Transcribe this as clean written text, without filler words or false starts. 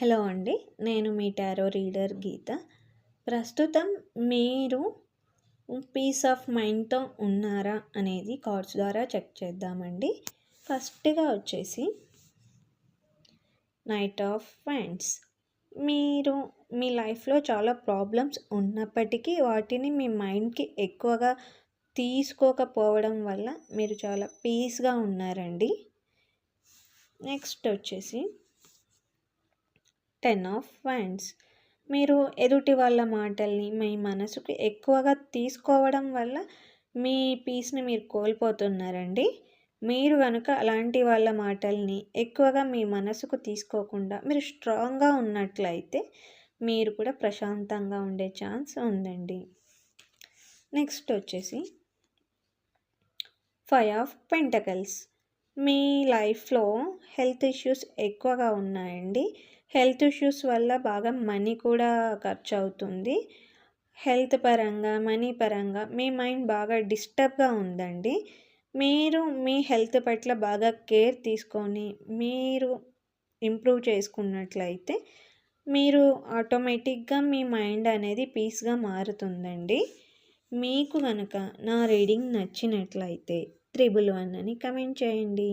Hello అండి. నేను మీ tarot reader గీత. ప్రస్తుతం మీరు పీస్ ఆఫ్ మైండ్‌తో ఉన్నారా అనేది కార్డ్స్ ద్వారా చెక్ చేద్దామండి. ఫస్ట్‌గా వచ్చేసి నైట్ ఆఫ్ వైండ్స్. మీరు మీ లైఫ్‌లో చాలా ప్రాబ్లమ్స్ ఉన్నప్పటికీ వాటిని మీ మైండ్‌కి ఎక్కువగా తీసుకోకపోవడం వల్ల మీరు చాలా పీస్‌గా ఉన్నారండి. నెక్స్ట్ వచ్చేసి 10 ఆఫ్ వైండ్స్. మీరు ఎదుటి వాళ్ళ మాటల్ని మీ మనసుకు ఎక్కువగా తీసుకోవడం వల్ల మీ పీస్‌ని మీరు కోల్పోతున్నారండి. మీరు గనుక అలాంటి వాళ్ళ మాటల్ని ఎక్కువగా మీ మనసుకు తీసుకోకుండా మీరు స్ట్రాంగ్‌గా ఉన్నట్లయితే మీరు కూడా ప్రశాంతంగా ఉండే ఛాన్స్ ఉందండి. నెక్స్ట్ వచ్చేసి 5 ఆఫ్ పెంటకల్స్. మీ లైఫ్‌లో హెల్త్ ఇష్యూస్ ఎక్కువగా ఉన్నాయండి. హెల్త్ ఇష్యూస్ వల్ల బాగా మనీ కూడా ఖర్చవుతుంది. హెల్త్ పరంగా, మనీ పరంగా మీ మైండ్ బాగా డిస్టర్బ్‌గా ఉందండి. మీరు మీ హెల్త్ పట్ల బాగా కేర్ తీసుకొని మీరు ఇంప్రూవ్ చేసుకున్నట్లయితే మీరు ఆటోమేటిక్‌గా మీ మైండ్ అనేది పీస్‌గా మారుతుందండి. మీకు గనక నా రీడింగ్ నచ్చినట్లయితే 111 అని కమెంట్ చేయండి.